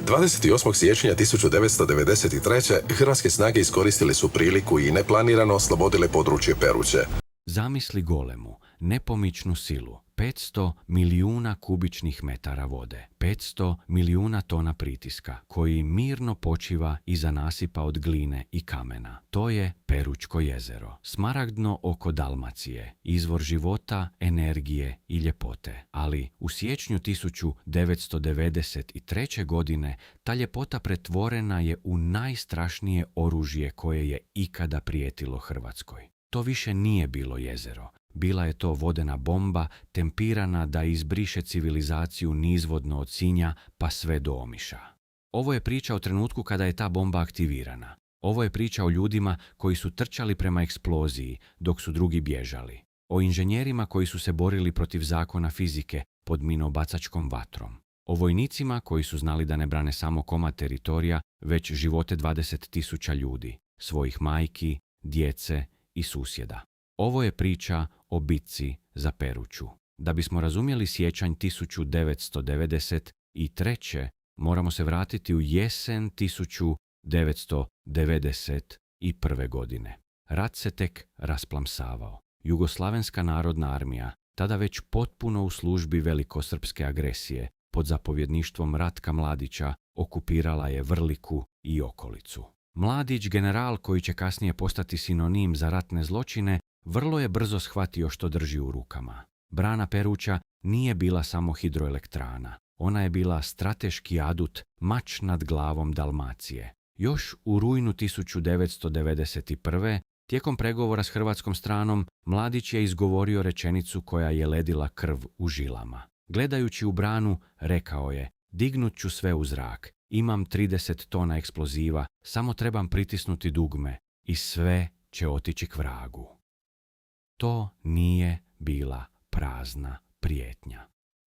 28. siječnja 1993. hrvatske snage iskoristili su priliku i neplanirano oslobodile područje Peruće. Zamisli golemu, nepomičnu silu, 500 milijuna kubičnih metara vode, 500 milijuna tona pritiska, koji mirno počiva iza nasipa od gline i kamena. To je Peručko jezero, smaragdno oko Dalmacije, izvor života, energije i ljepote. Ali u siječnju 1993. godine ta ljepota pretvorena je u najstrašnije oružje koje je ikada prijetilo Hrvatskoj. To više nije bilo jezero. Bila je to vodena bomba, tempirana da izbriše civilizaciju nizvodno od Sinja pa sve do Omiša. Ovo je priča o trenutku kada je ta bomba aktivirana. Ovo je priča o ljudima koji su trčali prema eksploziji dok su drugi bježali. O inženjerima koji su se borili protiv zakona fizike pod minobacačkom vatrom. O vojnicima koji su znali da ne brane samo komad teritorija, već živote 20.000 ljudi, svojih majki, djece i susjeda. Ovo je priča o bitci za Peruću. Da bismo razumjeli siječanj 1993. moramo se vratiti u jesen 1991. godine. Rat se tek rasplamsavao. Jugoslavenska narodna armija, tada već potpuno u službi velikosrpske agresije, pod zapovjedništvom Ratka Mladića, okupirala je Vrliku i okolicu. Mladić, general koji će kasnije postati sinonim za ratne zločine, vrlo je brzo shvatio što drži u rukama. Brana Peruća nije bila samo hidroelektrana. Ona je bila strateški adut, mač nad glavom Dalmacije. Još u rujnu 1991. tijekom pregovora s hrvatskom stranom, Mladić je izgovorio rečenicu koja je ledila krv u žilama. Gledajući u branu, rekao je: "Dignut ću sve u zrak. Imam 30 tona eksploziva, samo trebam pritisnuti dugme i sve će otići k vragu." To nije bila prazna prijetnja.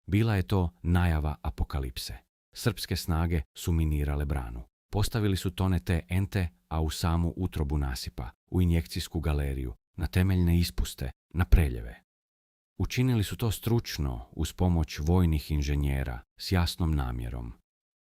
Bila je to najava apokalipse. Srpske snage su minirale branu. Postavili su tone TNT, a u samu utrobu nasipa, u injekcijsku galeriju, na temeljne ispuste, na preljeve. Učinili su to stručno, uz pomoć vojnih inženjera, s jasnom namjerom.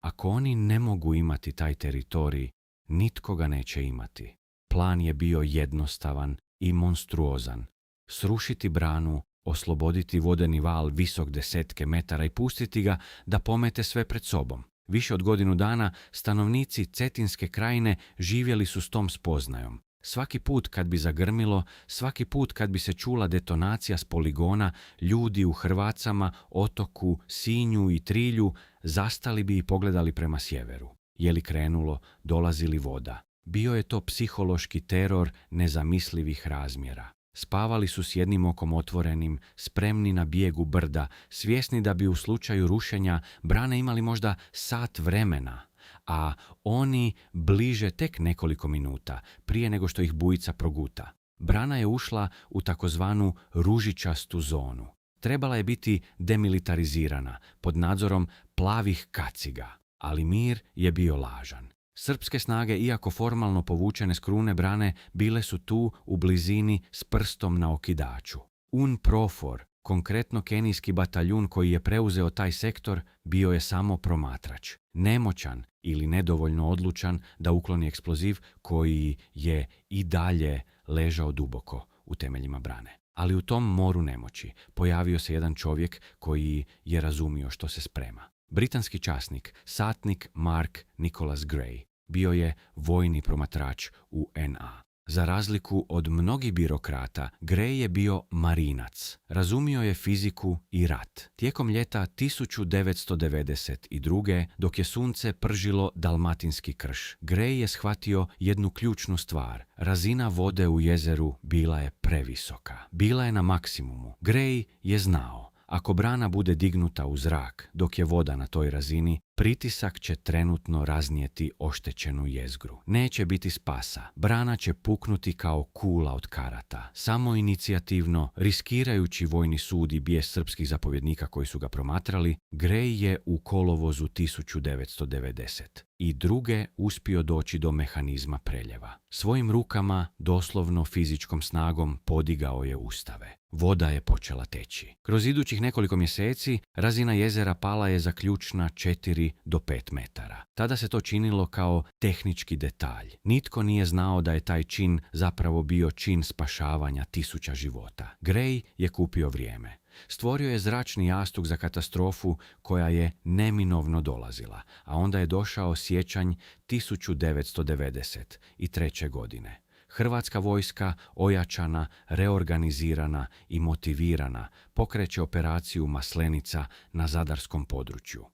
Ako oni ne mogu imati taj teritorij, nitko ga neće imati. Plan je bio jednostavan i monstruozan. Srušiti branu, osloboditi vodeni val visok 10 metara i pustiti ga da pomete sve pred sobom. Više od godinu dana stanovnici Cetinske krajine živjeli su s tom spoznajom. Svaki put kad bi zagrmilo, svaki put kad bi se čula detonacija s poligona, ljudi u Hrvacama, Otoku, Sinju i Trilju zastali bi i pogledali prema sjeveru. Je li krenulo, dolazi li voda. Bio je to psihološki teror nezamislivih razmjera. Spavali su s jednim okom otvorenim, spremni na bijegu brda, svjesni da bi u slučaju rušenja brane imali možda sat vremena, a oni bliže tek nekoliko minuta, prije nego što ih bujica proguta. Brana je ušla u takozvanu ružičastu zonu. Trebala je biti demilitarizirana, pod nadzorom plavih kaciga, ali mir je bio lažan. Srpske snage, iako formalno povučene s krune brane, bile su tu u blizini s prstom na okidaču. UNPROFOR, konkretno kenijski bataljun koji je preuzeo taj sektor, bio je samo promatrač. Nemoćan ili nedovoljno odlučan da ukloni eksploziv koji je i dalje ležao duboko u temeljima brane. Ali u tom moru nemoći pojavio se jedan čovjek koji je razumio što se sprema. Britanski časnik, satnik Mark Nicholas Gray, bio je vojni promatrač UN-a. Za razliku od mnogih birokrata, Gray je bio marinac. Razumio je fiziku i rat. Tijekom ljeta 1992. dok je sunce pržilo dalmatinski krš, Gray je shvatio jednu ključnu stvar. Razina vode u jezeru bila je previsoka. Bila je na maksimumu. Gray je znao: ako brana bude dignuta u zrak dok je voda na toj razini, pritisak će trenutno raznijeti oštećenu jezgru. Neće biti spasa. Brana će puknuti kao kula od karata. Samo inicijativno, riskirajući vojni sud i bijes srpskih zapovjednika koji su ga promatrali, Gray je u kolovozu 1992. uspio doći do mehanizma preljeva. Svojim rukama, doslovno fizičkom snagom, podigao je ustave. Voda je počela teći. Kroz idućih nekoliko mjeseci razina jezera pala je za ključna 4 4 do 5 metara. Tada se to činilo kao tehnički detalj. Nitko nije znao da je taj čin zapravo bio čin spašavanja tisuća života. Gray je kupio vrijeme. Stvorio je zračni jastuk za katastrofu koja je neminovno dolazila, a onda je došao siječanj 1993. godine. Hrvatska vojska, ojačana, reorganizirana i motivirana, pokreće operaciju Maslenica na zadarskom području.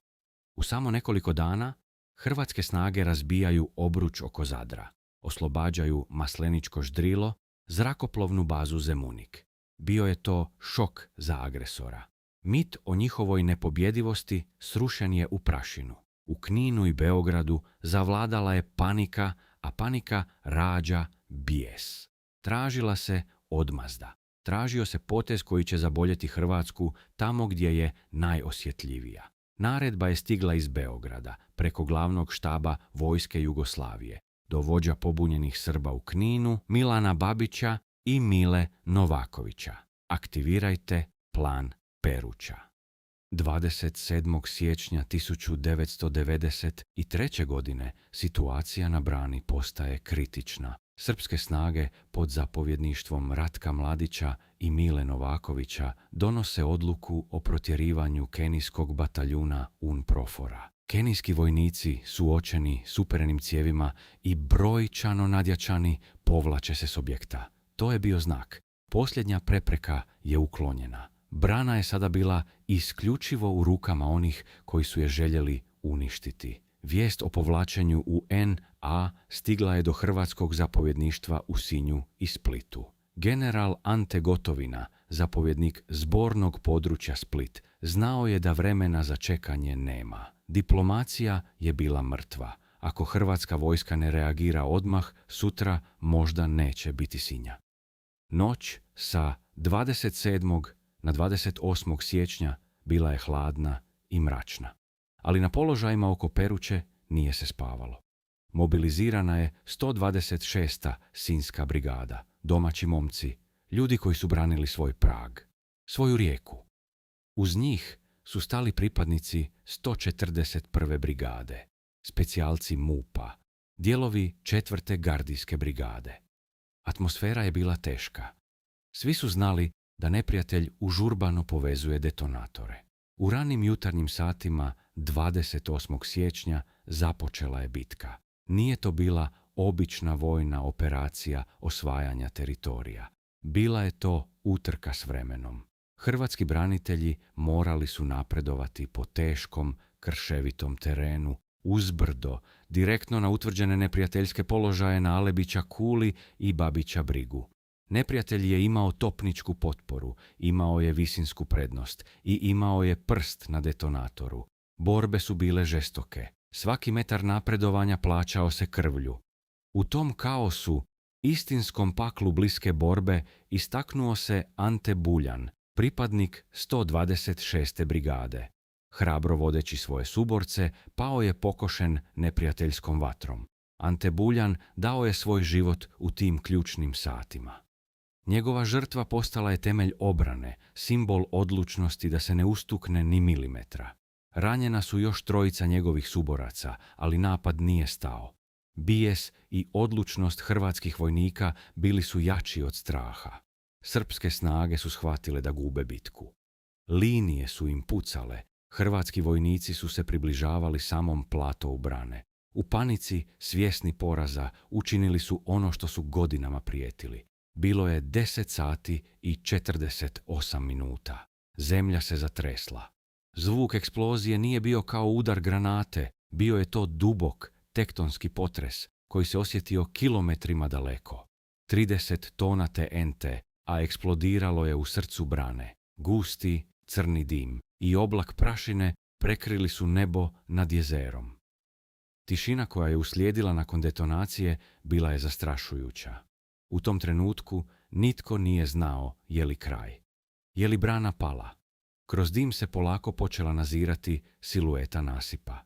U samo nekoliko dana hrvatske snage razbijaju obruč oko Zadra, oslobađaju Masleničko Ždrilo, zrakoplovnu bazu Zemunik. Bio je to šok za agresora. Mit o njihovoj nepobjedivosti srušen je u prašinu. U Kninu i Beogradu zavladala je panika, a panika rađa bijes. Tražila se odmazda. Tražio se potez koji će zaboljeti Hrvatsku tamo gdje je najosjetljivija. Naredba je stigla iz Beograda, preko glavnog štaba vojske Jugoslavije, do vođa pobunjenih Srba u Kninu, Milana Babića i Mile Novakovića. Aktivirajte plan Peruća. 27. siječnja 1993. godine situacija na brani postaje kritična. Srpske snage pod zapovjedništvom Ratka Mladića i Mile Novakovića donose odluku o protjerivanju kenijskog bataljuna UNPROFOR-a. Kenijski vojnici, suočeni s uperenim cijevima i brojčano nadjačani, povlače se s objekta. To je bio znak. Posljednja prepreka je uklonjena. Brana je sada bila isključivo u rukama onih koji su je željeli uništiti. Vijest o povlačenju UN-a stigla je do hrvatskog zapovjedništva u Sinju i Splitu. General Ante Gotovina, zapovjednik zbornog područja Split, znao je da vremena za čekanje nema. Diplomacija je bila mrtva. Ako hrvatska vojska ne reagira odmah, sutra možda neće biti Sinja. Noć sa 27. na 28. siječnja bila je hladna i mračna. Ali na položajima oko Peruće nije se spavalo. Mobilizirana je 126. Sinjska brigada, domaći momci, ljudi koji su branili svoj Prag, svoju rijeku. Uz njih su stali pripadnici 141. brigade, specijalci MUP-a, dijelovi 4. gardijske brigade. Atmosfera je bila teška. Svi su znali da neprijatelj užurbano povezuje detonatore. U ranim jutarnjim satima 28. siječnja započela je bitka. Nije to bila obična vojna operacija osvajanja teritorija. Bila je to utrka s vremenom. Hrvatski branitelji morali su napredovati po teškom, krševitom terenu, uzbrdo, direktno na utvrđene neprijateljske položaje na Alebića Kuli i Babića Brigu. Neprijatelj je imao topničku potporu, imao je visinsku prednost i imao je prst na detonatoru. Borbe su bile žestoke. Svaki metar napredovanja plaćao se krvlju. U tom kaosu, istinskom paklu bliske borbe, istaknuo se Ante Buljan, pripadnik 126. brigade. Hrabro vodeći svoje suborce, pao je pokošen neprijateljskom vatrom. Ante Buljan dao je svoj život u tim ključnim satima. Njegova žrtva postala je temelj obrane, simbol odlučnosti da se ne ustukne ni milimetra. Ranjena su još 3 njegovih suboraca, ali napad nije stao. Bijes i odlučnost hrvatskih vojnika bili su jači od straha. Srpske snage su shvatile da gube bitku. Linije su im pucale, hrvatski vojnici su se približavali samom platovu brane. U panici, svjesni poraza, učinili su ono što su godinama prijetili. Bilo je 10 sati i 48 minuta. Zemlja se zatresla. Zvuk eksplozije nije bio kao udar granate, bio je to dubok, tektonski potres koji se osjetio kilometrima daleko. 30 tona TNT, a eksplodiralo je u srcu brane. Gusti, crni dim i oblak prašine prekrili su nebo nad jezerom. Tišina koja je uslijedila nakon detonacije bila je zastrašujuća. U tom trenutku nitko nije znao je li kraj. Je li brana pala? Kroz dim se polako počela nazirati silueta nasipa.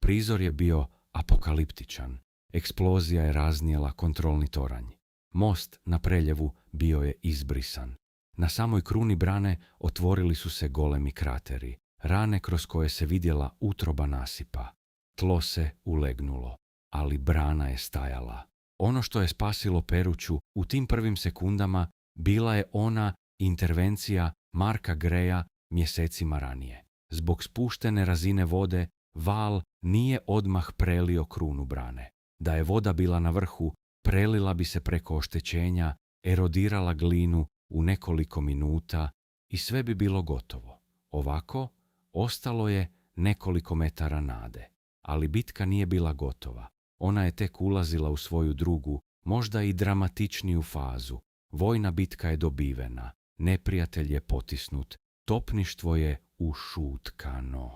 Prizor je bio apokaliptičan. Eksplozija je raznijela kontrolni toranj. Most na preljevu bio je izbrisan. Na samoj kruni brane otvorili su se golemi krateri. rane kroz koje se vidjela utroba nasipa. Tlo se ulegnulo, ali brana je stajala. Ono što je spasilo Peruću u tim prvim sekundama bila je ona intervencija Marka Greja mjesecima ranije. Zbog spuštene razine vode, val nije odmah prelio krunu brane. Da je voda bila na vrhu, prelila bi se preko oštećenja, erodirala glinu u nekoliko minuta i sve bi bilo gotovo. Ovako, ostalo je nekoliko metara nade. Ali bitka nije bila gotova. Ona je tek ulazila u svoju drugu, možda i dramatičniju fazu. Vojna bitka je dobivena, neprijatelj je potisnut, topništvo je ušutkano.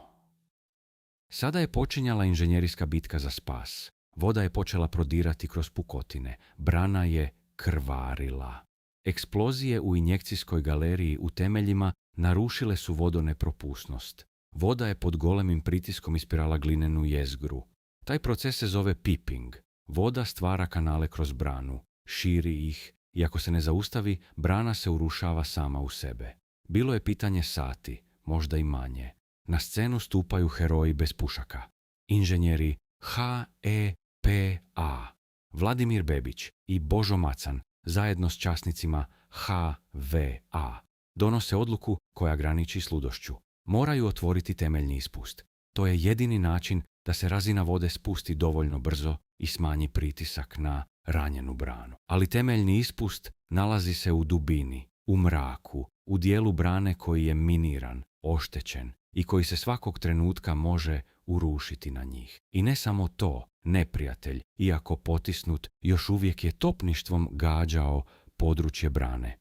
Sada je počinjala inženjerijska bitka za spas. Voda je počela prodirati kroz pukotine, brana je krvarila. Eksplozije u injekcijskoj galeriji u temeljima narušile su vodonepropusnost. Voda je pod golemim pritiskom ispirala glinenu jezgru. Taj proces se zove pipping. Voda stvara kanale kroz branu, širi ih i ako se ne zaustavi, brana se urušava sama u sebe. Bilo je pitanje sati, možda i manje. Na scenu stupaju heroji bez pušaka. Inženjeri HEPA, Vladimir Bebić i Božo Macan, zajedno s časnicima HVA, donose odluku koja graniči s ludošću. Moraju otvoriti temeljni ispust. To je jedini način da se razina vode spusti dovoljno brzo i smanji pritisak na ranjenu branu. Ali temeljni ispust nalazi se u dubini, u mraku, u dijelu brane koji je miniran, oštećen i koji se svakog trenutka može urušiti na njih. I ne samo to, neprijatelj, iako potisnut, još uvijek je topništvom gađao područje brane.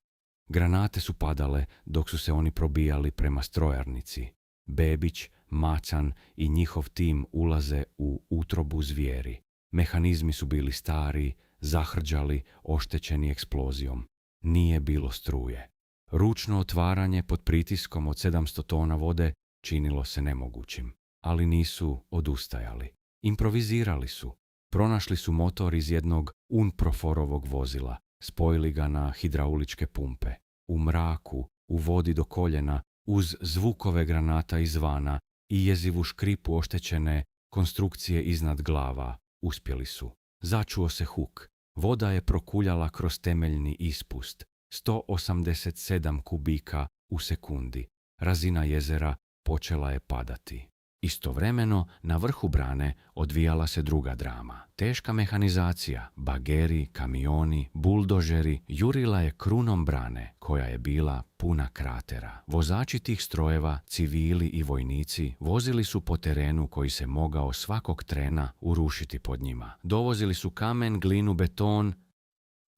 Granate su padale dok su se oni probijali prema strojarnici. Bebić, Macan i njihov tim ulaze u utrobu zvijeri. Mehanizmi su bili stari, zahrđali, oštećeni eksplozijom. Nije bilo struje. Ručno otvaranje pod pritiskom od 700 tona vode činilo se nemogućim, ali nisu odustajali. Improvizirali su. Pronašli su motor iz jednog Unproforovog vozila, spojili ga na hidrauličke pumpe. U mraku, u vodi do koljena, uz zvukove granata izvana i jezivu škripu oštećene konstrukcije iznad glava, uspjeli su. Začuo se huk. Voda je prokuljala kroz temeljni ispust. 187 kubika u sekundi. Razina jezera počela je padati. Istovremeno, na vrhu brane odvijala se druga drama. Teška mehanizacija, bageri, kamioni, buldožeri jurila je krunom brane, koja je bila puna kratera. Vozači tih strojeva, civili i vojnici, vozili su po terenu koji se mogao svakog trena urušiti pod njima. Dovozili su kamen, glinu, beton,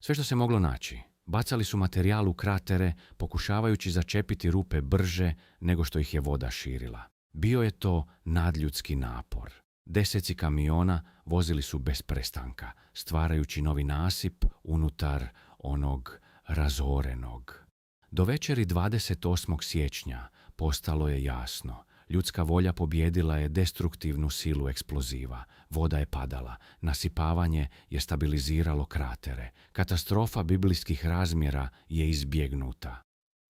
sve što se moglo naći. Bacali su materijal u kratere, pokušavajući začepiti rupe brže nego što ih je voda širila. Bio je to nadljudski napor. Deseci kamiona vozili su bez prestanka, stvarajući novi nasip unutar onog razorenog. Do večeri 28. siječnja postalo je jasno. Ljudska volja pobijedila je destruktivnu silu eksploziva. Voda je padala. Nasipavanje je stabiliziralo kratere. Katastrofa biblijskih razmjera je izbjegnuta.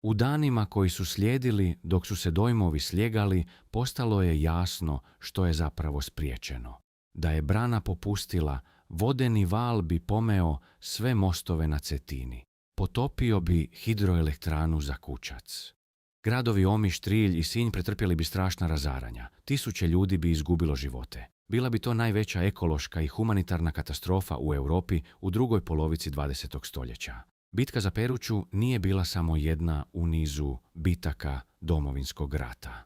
U danima koji su slijedili, dok su se dojmovi sljegali, postalo je jasno što je zapravo spriječeno. Da je brana popustila, vodeni val bi pomeo sve mostove na Cetini. Potopio bi hidroelektranu za Kučac. Gradovi Omiš, Trilj i Sinj pretrpjeli bi strašna razaranja. 1000 ljudi bi izgubilo živote. Bila bi to najveća ekološka i humanitarna katastrofa u Europi u drugoj polovici 20. stoljeća. Bitka za Peruću nije bila samo jedna u nizu bitaka Domovinskog rata.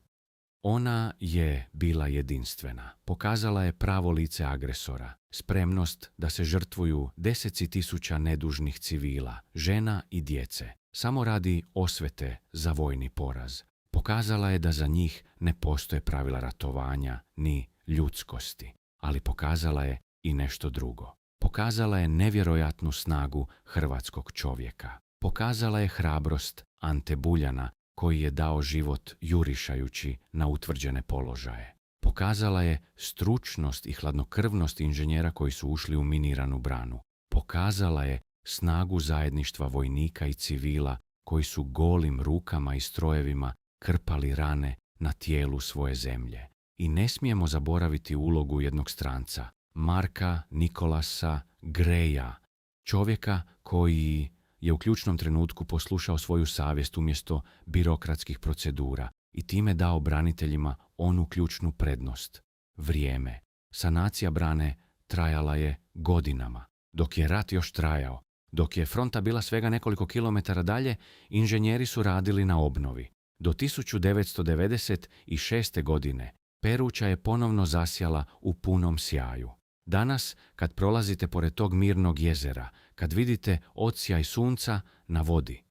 Ona je bila jedinstvena. Pokazala je pravo lice agresora, spremnost da se žrtvuju deseci tisuća nedužnih civila, žena i djece, samo radi osvete za vojni poraz. Pokazala je da za njih ne postoje pravila ratovanja ni ljudskosti, ali pokazala je i nešto drugo. Pokazala je nevjerojatnu snagu hrvatskog čovjeka. Pokazala je hrabrost Ante Buljana, koji je dao život jurišajući na utvrđene položaje. Pokazala je stručnost i hladnokrvnost inženjera koji su ušli u miniranu branu. Pokazala je snagu zajedništva vojnika i civila koji su golim rukama i strojevima krpali rane na tijelu svoje zemlje. I ne smijemo zaboraviti ulogu jednog stranca, Marka Nikolasa Greja, čovjeka koji je u ključnom trenutku poslušao svoju savjest umjesto birokratskih procedura i time dao braniteljima onu ključnu prednost, vrijeme. Sanacija brane trajala je godinama. Dok je rat još trajao, dok je fronta bila svega nekoliko kilometara dalje, inženjeri su radili na obnovi. Do 1996. godine Peruća je ponovno zasjala u punom sjaju. Danas, kad prolazite pored tog mirnog jezera, kad vidite odsjaj sunca na vodi,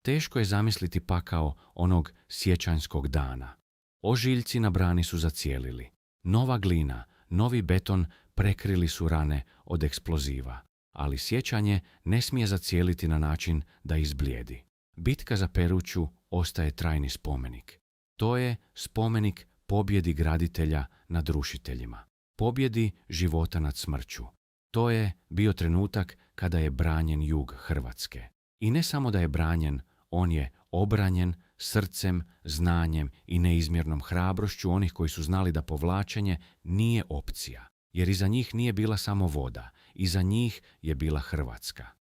teško je zamisliti pakao onog siječanjskog dana. Ožiljci na brani su zacijelili. Nova glina, novi beton prekrili su rane od eksploziva, ali sjećanje ne smije zacijeliti na način da izblijedi. Bitka za Peruću ostaje trajni spomenik. To je spomenik pobjedi graditelja nad rušiteljima, pobjedi života nad smrću. To je bio trenutak kada je branjen jug Hrvatske. I ne samo da je branjen, on je obranjen srcem, znanjem i neizmjernom hrabrošću onih koji su znali da povlačenje nije opcija, jer iza njih nije bila samo voda, iza njih je bila Hrvatska.